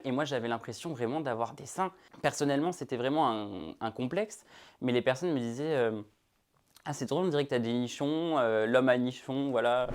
Et moi, j'avais l'impression vraiment d'avoir des seins. Personnellement, c'était vraiment un complexe, mais les personnes me disaient «Ah, c'est drôle, on dirait que tu as des nichons, l'homme à nichons, voilà».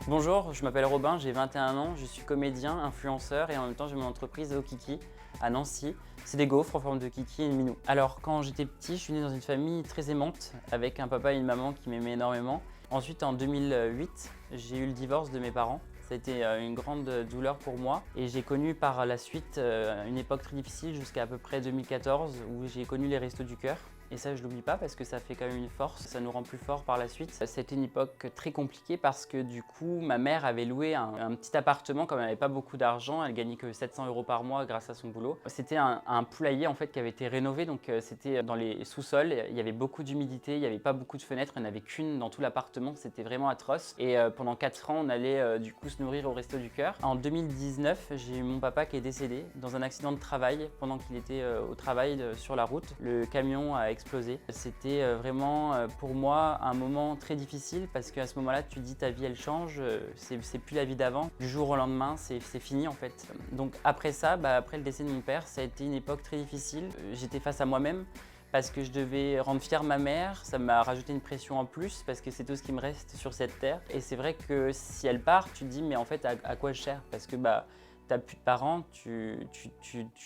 Bonjour, je m'appelle Robin, j'ai 21 ans, je suis comédien, influenceur et en même temps j'ai mon entreprise Okiki à Nancy. C'est des gaufres en forme de kiki et de minou. Alors quand j'étais petit, je suis né dans une famille très aimante avec un papa et une maman qui m'aimaient énormément. Ensuite en 2008, j'ai eu le divorce de mes parents. Ça a été une grande douleur pour moi et j'ai connu par la suite une époque très difficile jusqu'à à peu près 2014 où j'ai connu les Restos du Cœur. Et ça, je l'oublie pas parce que ça fait quand même une force, ça nous rend plus forts par la suite. C'était une époque très compliquée parce que du coup, ma mère avait loué un petit appartement, comme elle n'avait pas beaucoup d'argent, elle gagnait que 700 € par mois grâce à son boulot. C'était un poulailler en fait qui avait été rénové, donc c'était dans les sous-sols, il y avait beaucoup d'humidité, il n'y avait pas beaucoup de fenêtres, il n'y en avait qu'une dans tout l'appartement, c'était vraiment atroce. Et pendant 4 ans, on allait du coup se nourrir au Resto du Cœur. En 2019, j'ai eu mon papa qui est décédé dans un accident de travail pendant qu'il était au travail sur la route. Le camion a explosé. C'était vraiment pour moi un moment très difficile parce qu'à ce moment-là, tu te dis ta vie elle change, c'est plus la vie d'avant. Du jour au lendemain, c'est fini en fait. Donc après ça, après le décès de mon père, ça a été une époque très difficile. J'étais face à moi-même parce que je devais rendre fière ma mère, ça m'a rajouté une pression en plus parce que c'est tout ce qui me reste sur cette terre. Et c'est vrai que si elle part, tu te dis mais en fait à quoi je sers? Parce que t'as plus de parents, tu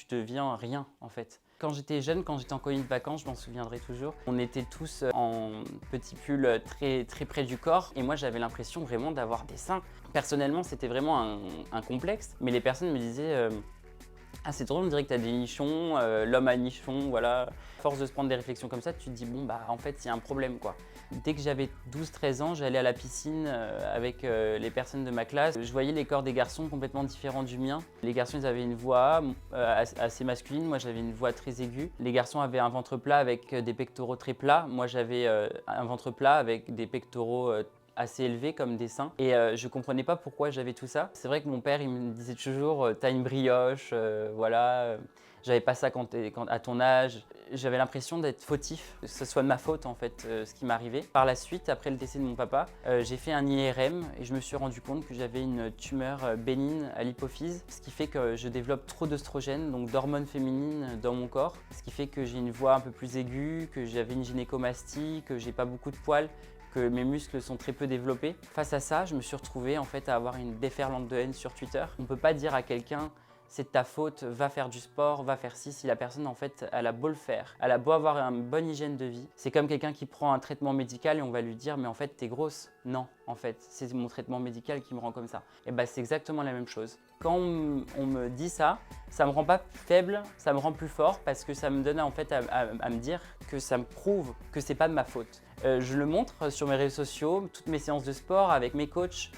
deviens rien en fait. Quand j'étais jeune, quand j'étais en colonie de vacances, je m'en souviendrai toujours, on était tous en petits pulls très près du corps et moi j'avais l'impression vraiment d'avoir des seins. Personnellement, c'était vraiment un complexe, mais les personnes me disaient ah, c'est drôle, on dirait que tu as des nichons, l'homme à nichons, voilà. À force de se prendre des réflexions comme ça, tu te dis bon en fait il y a un problème quoi. Dès que j'avais 12-13 ans, j'allais à la piscine avec les personnes de ma classe. Je voyais les corps des garçons complètement différents du mien. Les garçons ils avaient une voix assez masculine, moi j'avais une voix très aiguë. Les garçons avaient un ventre plat avec des pectoraux très plats. Moi j'avais un ventre plat avec des pectoraux assez élevés comme des seins et je comprenais pas pourquoi j'avais tout ça. C'est vrai que mon père il me disait toujours t'as une brioche, voilà, j'avais pas ça à ton âge. J'avais l'impression d'être fautif, que ce soit de ma faute en fait ce qui m'arrivait. Par la suite, après le décès de mon papa, j'ai fait un IRM et je me suis rendu compte que j'avais une tumeur bénigne à l'hypophyse, ce qui fait que je développe trop d'œstrogènes, donc d'hormones féminines dans mon corps, ce qui fait que j'ai une voix un peu plus aiguë, que j'avais une gynécomastie, que j'ai pas beaucoup de poils, que mes muscles sont très peu développés. Face à ça, je me suis retrouvé en fait à avoir une déferlante de haine sur Twitter. On ne peut pas dire à quelqu'un c'est de ta faute, va faire du sport, va faire ci, si la personne en fait elle a beau le faire, elle a beau avoir une bonne hygiène de vie. C'est comme quelqu'un qui prend un traitement médical et on va lui dire mais en fait t'es grosse. Non, en fait c'est mon traitement médical qui me rend comme ça. Et c'est exactement la même chose. Quand on me dit ça, ça me rend pas faible, ça me rend plus fort parce que ça me donne en fait à me dire que ça me prouve que c'est pas de ma faute. Je le montre sur mes réseaux sociaux, toutes mes séances de sport avec mes coachs,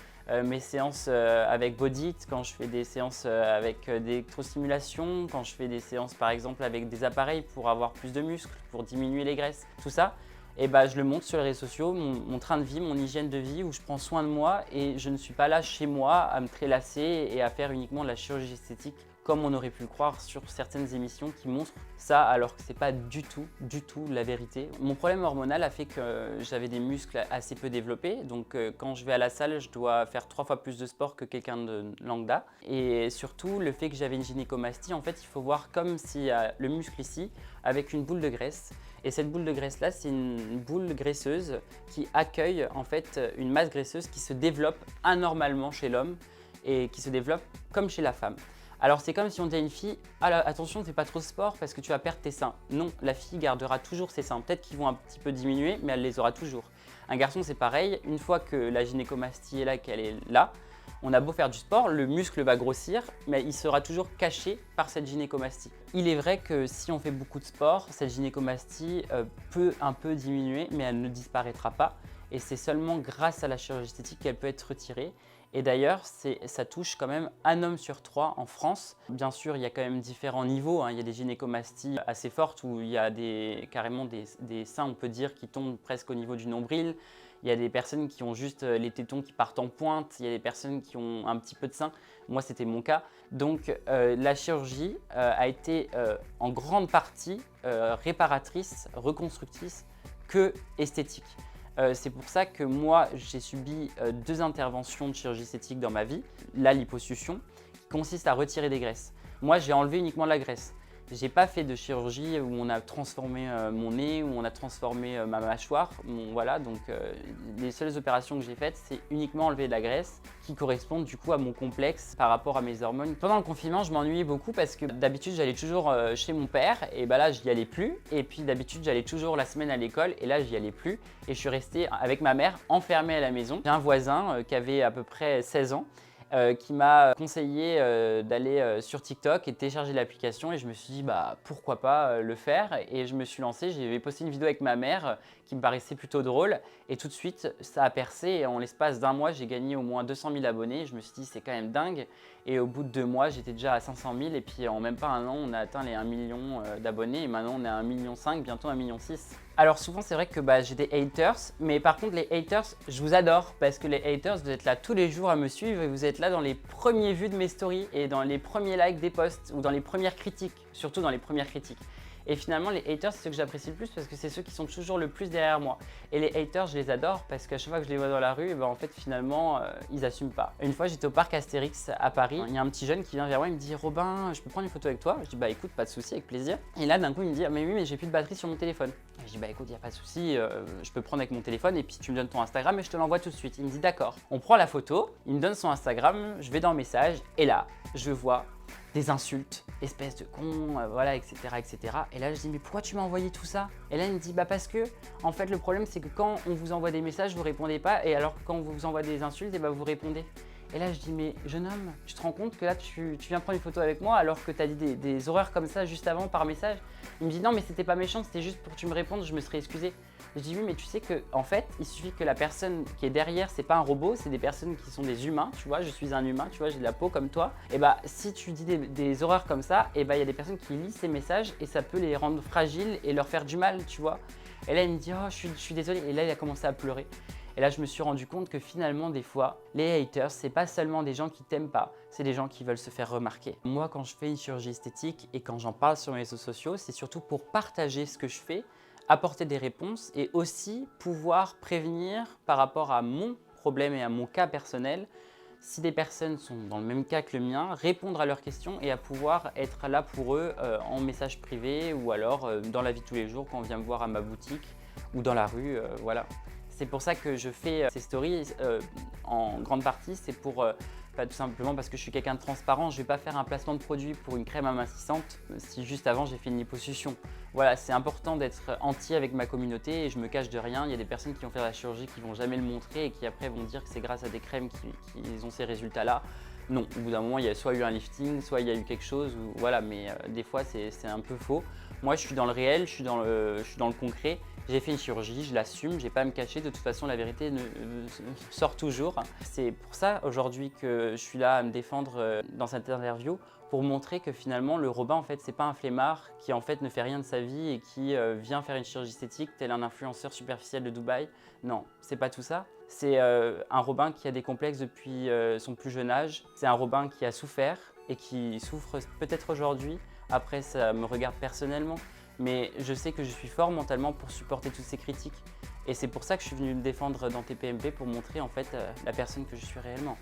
mes séances avec Bodit, quand je fais des séances avec d'électrostimulation, quand je fais des séances par exemple avec des appareils pour avoir plus de muscles, pour diminuer les graisses, tout ça. Et je le montre sur les réseaux sociaux, mon train de vie, mon hygiène de vie, où je prends soin de moi et je ne suis pas là chez moi à me prélasser et à faire uniquement de la chirurgie esthétique comme on aurait pu le croire sur certaines émissions qui montrent ça alors que c'est pas du tout la vérité. Mon problème hormonal a fait que j'avais des muscles assez peu développés, donc quand je vais à la salle, je dois faire 3 fois plus de sport que quelqu'un de lambda. Et surtout, le fait que j'avais une gynécomastie, en fait, il faut voir comme s'il y a le muscle ici avec une boule de graisse. Et cette boule de graisse là, c'est une boule graisseuse qui accueille en fait une masse graisseuse qui se développe anormalement chez l'homme et qui se développe comme chez la femme. Alors c'est comme si on disait à une fille « Ah, attention, fais pas trop de sport parce que tu vas perdre tes seins ». Non, la fille gardera toujours ses seins. Peut-être qu'ils vont un petit peu diminuer, mais elle les aura toujours. Un garçon, c'est pareil. Une fois que la gynécomastie est là, qu'elle est là, on a beau faire du sport, le muscle va grossir, mais il sera toujours caché par cette gynécomastie. Il est vrai que si on fait beaucoup de sport, cette gynécomastie peut un peu diminuer, mais elle ne disparaîtra pas. Et c'est seulement grâce à la chirurgie esthétique qu'elle peut être retirée. Et d'ailleurs, ça touche quand même un homme sur 3 en France. Bien sûr, il y a quand même différents niveaux, hein. Il y a des gynécomasties assez fortes où il y a carrément des seins, on peut dire, qui tombent presque au niveau du nombril. Il y a des personnes qui ont juste les tétons qui partent en pointe. Il y a des personnes qui ont un petit peu de sein. Moi, c'était mon cas. Donc, la chirurgie a été en grande partie réparatrice, reconstructrice que esthétique. C'est pour ça que moi, j'ai subi 2 interventions de chirurgie esthétique dans ma vie. La liposuction, qui consiste à retirer des graisses. Moi, j'ai enlevé uniquement la graisse. J'ai pas fait de chirurgie où on a transformé mon nez, où on a transformé ma mâchoire. Voilà, donc les seules opérations que j'ai faites, c'est uniquement enlever de la graisse qui correspondent du coup à mon complexe par rapport à mes hormones. Pendant le confinement, je m'ennuyais beaucoup parce que d'habitude, j'allais toujours chez mon père et bah là, j'y allais plus. Et puis d'habitude, j'allais toujours la semaine à l'école et là, j'y allais plus. Et je suis restée avec ma mère enfermée à la maison. J'ai un voisin qui avait à peu près 16 ans. Qui m'a conseillé d'aller sur TikTok et de télécharger l'application et je me suis dit bah pourquoi pas le faire et je me suis lancé, j'avais posté une vidéo avec ma mère qui me paraissait plutôt drôle et tout de suite ça a percé et en l'espace d'un mois j'ai gagné au moins 200 000 abonnés, je me suis dit c'est quand même dingue et au bout de 2 mois j'étais déjà à 500 000 et puis en même pas un an on a atteint les 1 million d'abonnés et maintenant on est à 1,5 million, bientôt 1,6 million. Alors souvent c'est vrai que j'ai des haters, mais par contre les haters, je vous adore parce que les haters, vous êtes là tous les jours à me suivre et vous êtes là dans les premiers vues de mes stories et dans les premiers likes des posts ou dans les premières critiques, surtout dans les premières critiques. Et finalement les haters c'est ceux que j'apprécie le plus parce que c'est ceux qui sont toujours le plus derrière moi. Et les haters je les adore parce qu'à chaque fois que je les vois dans la rue, en fait finalement ils assument pas. Une fois j'étais au parc Astérix à Paris, il y a un petit jeune qui vient vers moi, il me dit Robin, je peux prendre une photo avec toi? Je dis bah écoute pas de souci, avec plaisir. Et là d'un coup il me dit mais oui mais j'ai plus de batterie sur mon téléphone. Et je dis bah écoute il n'y a pas de souci, je peux prendre avec mon téléphone et puis tu me donnes ton Instagram et je te l'envoie tout de suite. Il me dit d'accord. On prend la photo, il me donne son Instagram, je vais dans message et là je vois des insultes, espèce de con, voilà, etc., etc. Et là, je dis, mais pourquoi tu m'as envoyé tout ça? Et là, il me dit, bah parce que, en fait, le problème, c'est que quand on vous envoie des messages, vous répondez pas, et alors que quand on vous envoie des insultes, et bah, vous répondez. Et là, je dis, mais jeune homme, tu te rends compte que là, tu viens prendre une photo avec moi alors que tu as dit des horreurs comme ça juste avant par message? Il me dit, non, mais c'était pas méchant, c'était juste pour que tu me répondes, je me serais excusé. Je dis, oui, mais tu sais que en fait, il suffit que la personne qui est derrière, c'est pas un robot, c'est des personnes qui sont des humains, tu vois, je suis un humain, tu vois, j'ai de la peau comme toi. Et bah, si tu dis des horreurs comme ça, et bah, il y a des personnes qui lisent ces messages et ça peut les rendre fragiles et leur faire du mal, tu vois. Et là, il me dit, oh, je suis désolé. Et là, il a commencé à pleurer. Et là, je me suis rendu compte que finalement, des fois, les haters, c'est pas seulement des gens qui t'aiment pas, c'est des gens qui veulent se faire remarquer. Moi, quand je fais une chirurgie esthétique et quand j'en parle sur mes réseaux sociaux, c'est surtout pour partager ce que je fais, apporter des réponses et aussi pouvoir prévenir par rapport à mon problème et à mon cas personnel, si des personnes sont dans le même cas que le mien, répondre à leurs questions et à pouvoir être là pour eux en message privé ou alors dans la vie de tous les jours quand on vient me voir à ma boutique ou dans la rue, voilà. C'est pour ça que je fais ces stories en grande partie, c'est pour tout simplement parce que je suis quelqu'un de transparent, je ne vais pas faire un placement de produit pour une crème amincissante si juste avant j'ai fait une liposuction. Voilà, c'est important d'être entier avec ma communauté et je me cache de rien. Il y a des personnes qui vont faire la chirurgie qui ne vont jamais le montrer et qui après vont dire que c'est grâce à des crèmes qu'ils ont ces résultats-là. Non, au bout d'un moment, il y a soit eu un lifting, soit il y a eu quelque chose, ou, voilà, mais des fois c'est un peu faux. Moi, je suis dans le réel, je suis dans le concret. J'ai fait une chirurgie, je l'assume, je n'ai pas à me cacher, de toute façon la vérité sort toujours. C'est pour ça aujourd'hui que je suis là à me défendre dans cette interview pour montrer que finalement le Robin en fait c'est pas un flemmard qui en fait ne fait rien de sa vie et qui vient faire une chirurgie esthétique tel un influenceur superficiel de Dubaï. Non, c'est pas tout ça. C'est un Robin qui a des complexes depuis son plus jeune âge. C'est un Robin qui a souffert et qui souffre peut-être aujourd'hui. Après ça me regarde personnellement. Mais je sais que je suis fort mentalement pour supporter toutes ces critiques. Et c'est pour ça que je suis venu me défendre dans TPMP pour montrer en fait la personne que je suis réellement.